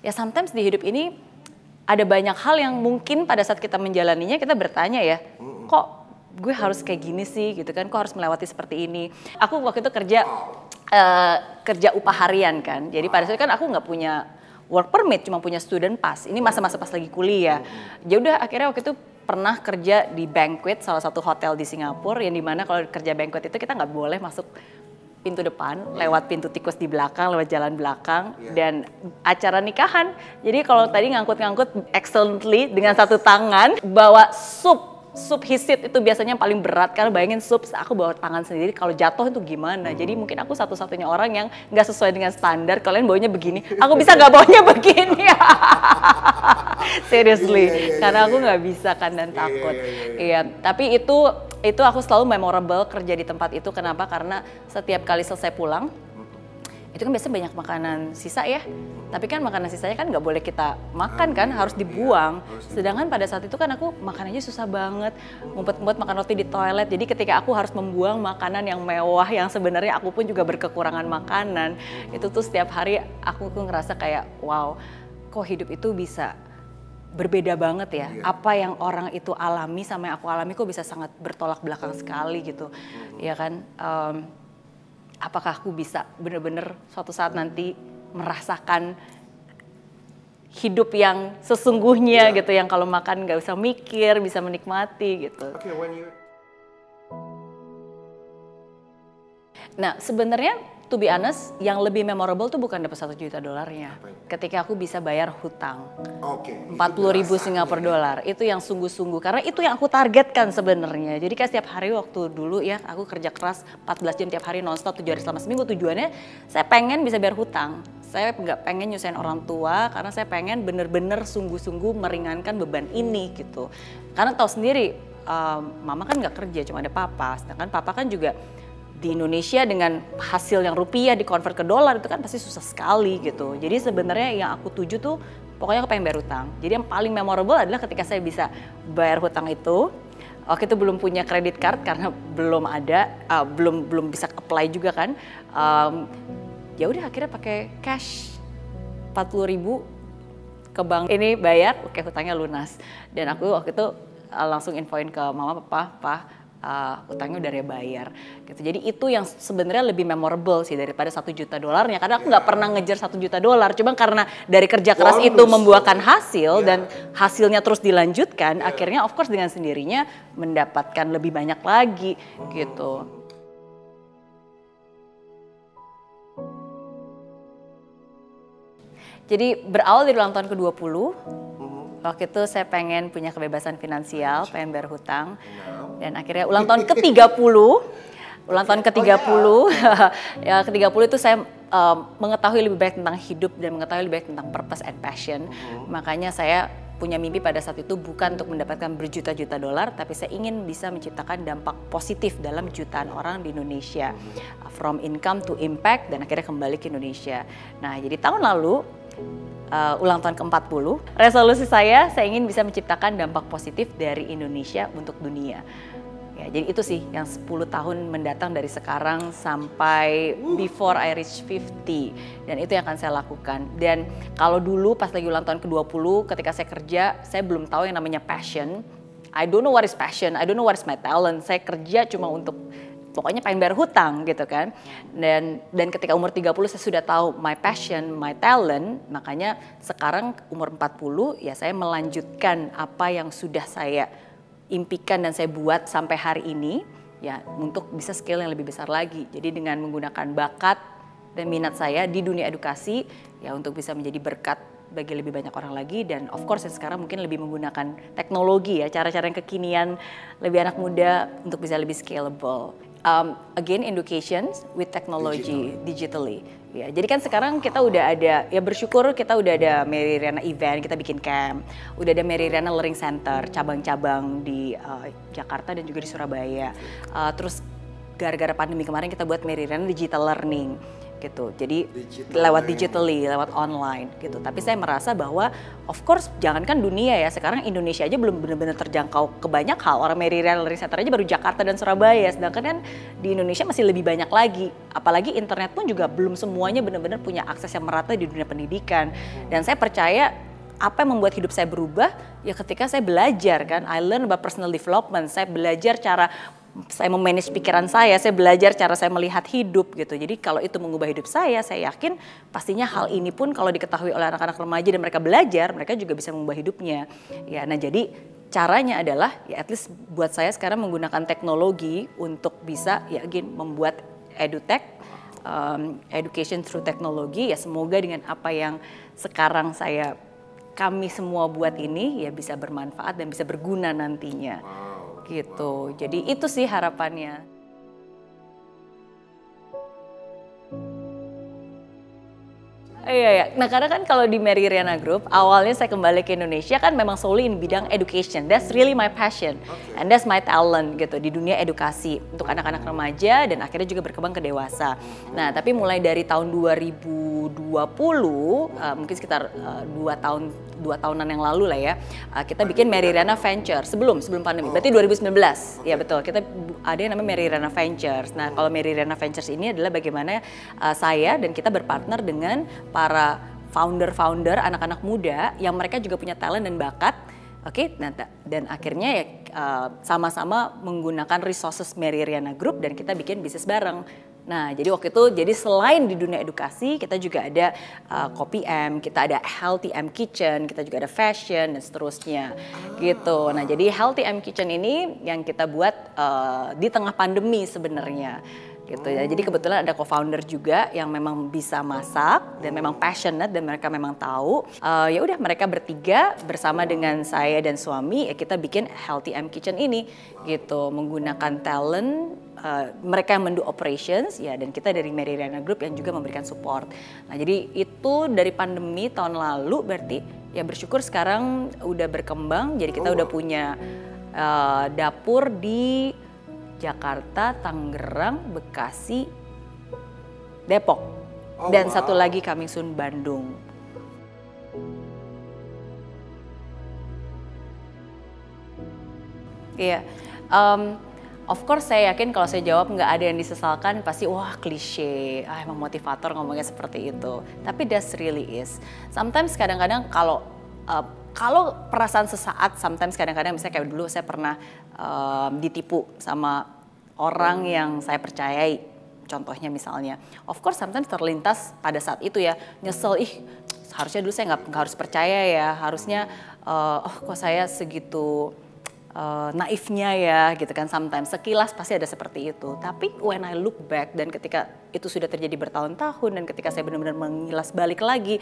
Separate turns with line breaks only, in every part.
ya sometimes di hidup ini ada banyak hal yang mungkin pada saat kita menjalaninya kita bertanya ya, kok gue harus kayak gini sih gitu kan, kok harus melewati seperti ini. Aku waktu itu kerja upah harian kan, jadi pada saat itu kan aku nggak punya work permit, cuma punya student pass. Ini masa-masa pas lagi kuliah. Ya udah akhirnya waktu itu pernah kerja di banquet, salah satu hotel di Singapura, yang dimana kalau kerja banquet itu kita nggak boleh masuk pintu depan, lewat pintu tikus di belakang, lewat jalan belakang, dan acara nikahan. Jadi kalau tadi ngangkut-ngangkut excellently dengan satu tangan, bawa sup hisit itu biasanya paling berat, karena bayangin sup, aku bawa tangan sendiri, kalau jatuh itu gimana. Jadi mungkin aku satu-satunya orang yang nggak sesuai dengan standar, kalian bawanya begini, aku bisa nggak bawanya begini. Seriously, karena aku nggak bisa kan dan takut. Iya, tapi itu aku selalu memorable kerja di tempat itu. Kenapa? Karena setiap kali selesai pulang, itu kan biasanya banyak makanan sisa ya. Tapi kan makanan sisanya kan nggak boleh kita makan kan, harus dibuang. Sedangkan pada saat itu kan aku makan aja susah banget, ngumpet-ngumpet makan roti di toilet. Jadi ketika aku harus membuang makanan yang mewah, yang sebenarnya aku pun juga berkekurangan makanan, itu tuh setiap hari aku tuh ngerasa kayak wow, kok hidup itu bisa berbeda banget ya. Apa yang orang itu alami sama yang aku alami kok bisa sangat bertolak belakang sekali gitu. Ya kan, apakah aku bisa bener-bener suatu saat nanti merasakan hidup yang sesungguhnya gitu, yang kalau makan nggak usah mikir, bisa menikmati gitu. Nah sebenarnya to be honest, yang lebih memorable tuh bukan dapat $1 juta. Ketika aku bisa bayar hutang 40.000 Singapura dolar, itu yang sungguh-sungguh, karena itu yang aku targetkan sebenarnya. Jadi kayak setiap hari waktu dulu ya, aku kerja keras 14 jam tiap hari nonstop 7 hari selama seminggu. Tujuannya saya pengen bisa bayar hutang. Saya nggak pengen nyusahin orang tua, karena saya pengen bener-bener sungguh-sungguh meringankan beban ini gitu. Karena tahu sendiri, mama kan nggak kerja, cuma ada papa. Sedangkan papa kan juga di Indonesia dengan hasil yang rupiah dikonvert ke dolar itu kan pasti susah sekali gitu. Jadi sebenarnya yang aku tuju tuh pokoknya aku pengen bayar hutang. Jadi yang paling memorable adalah ketika saya bisa bayar hutang itu. Waktu itu belum punya credit card karena belum ada, belum bisa apply juga kan. Ya udah akhirnya pakai cash 40.000 ke bank. Ini bayar, oke hutangnya lunas. Dan aku waktu itu langsung infoin ke mama, papa, utangnya udah bayar gitu. Jadi itu yang sebenarnya lebih memorable sih daripada $1 juta, karena aku nggak pernah ngejar $1 juta, cuma karena dari kerja keras itu membuahkan hasil dan hasilnya terus dilanjutkan, akhirnya of course dengan sendirinya mendapatkan lebih banyak lagi gitu. Jadi berawal dari ulang tahun ke-20, waktu itu saya pengen punya kebebasan finansial, pengen bayar hutang. Dan akhirnya ulang tahun ke-30, ya ke-30 itu saya mengetahui lebih banyak tentang hidup dan mengetahui lebih banyak tentang purpose and passion. Makanya saya punya mimpi pada saat itu bukan untuk mendapatkan berjuta-juta dolar, tapi saya ingin bisa menciptakan dampak positif dalam jutaan orang di Indonesia. From income to impact, dan akhirnya kembali ke Indonesia. Nah jadi tahun lalu, ulang tahun ke-40, resolusi saya ingin bisa menciptakan dampak positif dari Indonesia untuk dunia. Ya, jadi itu sih yang 10 tahun mendatang dari sekarang sampai before I reach 50. Dan itu yang akan saya lakukan. Dan kalau dulu pas lagi ulang tahun ke-20 ketika saya kerja, saya belum tahu yang namanya passion. I don't know what is passion, I don't know what is my talent. Saya kerja cuma untuk pokoknya pengen bayar hutang gitu kan. Dan ketika umur 30 saya sudah tahu my passion, my talent. Makanya sekarang umur 40 ya saya melanjutkan apa yang sudah saya impikan dan saya buat sampai hari ini ya untuk bisa scale yang lebih besar lagi. Jadi dengan menggunakan bakat dan minat saya di dunia edukasi ya untuk bisa menjadi berkat bagi lebih banyak orang lagi. Dan of course sekarang mungkin lebih menggunakan teknologi ya, cara-cara yang kekinian, lebih anak muda untuk bisa lebih scalable. Again education with technology digitally. Ya, jadi kan sekarang kita udah ada, ya bersyukur kita udah ada Mary Riana event, kita bikin camp, udah ada Mary Riana Learning Center, cabang-cabang di Jakarta dan juga di Surabaya. Terus gara-gara pandemi kemarin kita buat Mary Riana Digital Learning. gitu. Jadi lewat digitally, lewat online gitu. Tapi saya merasa bahwa of course jangankan dunia ya, sekarang Indonesia aja belum benar-benar terjangkau ke banyak hal. Orang Meridiana Learning Center aja baru Jakarta dan Surabaya, sedangkan kan di Indonesia masih lebih banyak lagi. Apalagi internet pun juga belum semuanya benar-benar punya akses yang merata di dunia pendidikan. Dan saya percaya apa yang membuat hidup saya berubah ya ketika saya belajar kan. I learn about personal development. Saya belajar cara saya memanage pikiran saya belajar cara saya melihat hidup gitu. Jadi kalau itu mengubah hidup saya yakin pastinya hal ini pun kalau diketahui oleh anak-anak remaja dan mereka belajar, mereka juga bisa mengubah hidupnya. Ya, nah jadi caranya adalah ya at least buat saya sekarang menggunakan teknologi untuk bisa ya again membuat edutech, education through technology ya semoga dengan apa yang sekarang kami semua buat ini ya bisa bermanfaat dan bisa berguna nantinya. Gitu. Jadi itu sih harapannya. Iya. Nah karena kan kalau di Meridiana Group awalnya saya kembali ke Indonesia kan memang solely in bidang education. That's really my passion and that's my talent gitu di dunia edukasi untuk anak-anak remaja dan akhirnya juga berkembang ke dewasa. Nah tapi mulai dari tahun 2020 mungkin sekitar 2 tahunan yang lalu lah ya kita bikin Meridiana Ventures sebelum pandemi. Berarti 2019 ya betul. Kita ada yang namanya Meridiana Ventures. Nah kalau Meridiana Ventures ini adalah bagaimana saya dan kita berpartner dengan para founder anak-anak muda yang mereka juga punya talent dan bakat, oke? Nah, dan akhirnya ya sama-sama menggunakan resources Meridiana Group dan kita bikin bisnis bareng. Nah, jadi waktu itu selain di dunia edukasi kita juga ada Kopi M, kita ada Healthy M Kitchen, kita juga ada fashion dan seterusnya gitu. Nah, jadi Healthy M Kitchen ini yang kita buat di tengah pandemi sebenarnya. Gitu ya. Jadi kebetulan ada co-founder juga yang memang bisa masak dan memang passionate dan mereka memang tahu. Ya udah mereka bertiga bersama dengan saya dan suami ya kita bikin Healthy M Kitchen ini gitu menggunakan talent mereka yang mendu operations ya dan kita dari Meridiana Group yang juga memberikan support. Nah, jadi itu dari pandemi tahun lalu berarti ya bersyukur sekarang udah berkembang. Jadi kita udah punya dapur di Jakarta, Tangerang, Bekasi, Depok, dan satu lagi coming soon Bandung. Iya, of course saya yakin kalau saya jawab nggak ada yang disesalkan pasti wah klise, emang motivator ngomongnya seperti itu. Tapi that's really is. Sometimes kadang-kadang kalau perasaan sesaat, sometimes kadang-kadang misalnya kayak dulu saya pernah ditipu sama orang yang saya percayai, contohnya misalnya. Of course sometimes terlintas pada saat itu ya, nyesel, harusnya dulu saya nggak harus percaya ya, harusnya kok saya segitu naifnya ya gitu kan sometimes. Sekilas pasti ada seperti itu, tapi when I look back dan ketika itu sudah terjadi bertahun-tahun dan ketika saya benar-benar mengilas balik lagi,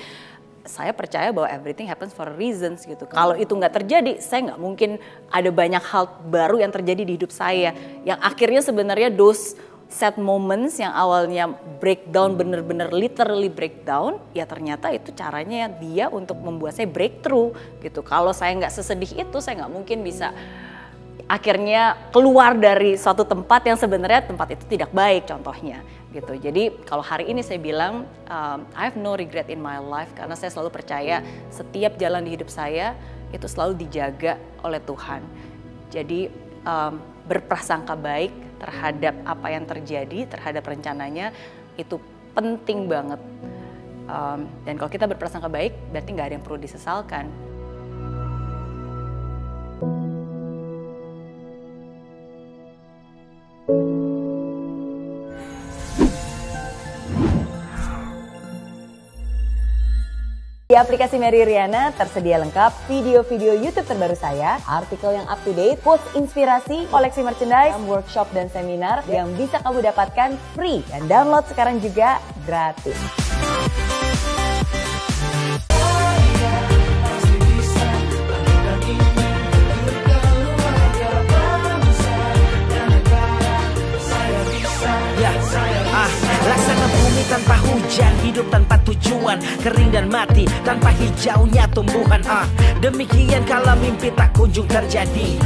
saya percaya bahwa everything happens for a reasons gitu. Kalau itu nggak terjadi, saya nggak mungkin ada banyak hal baru yang terjadi di hidup saya. Yang akhirnya sebenarnya those sad moments yang awalnya breakdown, bener-bener literally breakdown, ya ternyata itu caranya dia untuk membuat saya breakthrough gitu. Kalau saya nggak sesedih itu, saya nggak mungkin bisa akhirnya keluar dari suatu tempat yang sebenarnya tempat itu tidak baik contohnya. Gitu. Jadi kalau hari ini saya bilang I have no regret in my life karena saya selalu percaya setiap jalan di hidup saya itu selalu dijaga oleh Tuhan. Jadi berprasangka baik terhadap apa yang terjadi, terhadap rencananya itu penting banget. Dan kalau kita berprasangka baik berarti nggak ada yang perlu disesalkan.
Di aplikasi Meridiana tersedia lengkap video-video YouTube terbaru saya, artikel yang up to date, quotes inspirasi, koleksi merchandise, workshop dan seminar yang bisa kamu dapatkan free dan download sekarang juga gratis.
Laksana bumi tanpa hujan, hidup tanpa tujuan, kering dan mati tanpa hijaunya tumbuhan. Demikian kalau mimpi tak kunjung terjadi.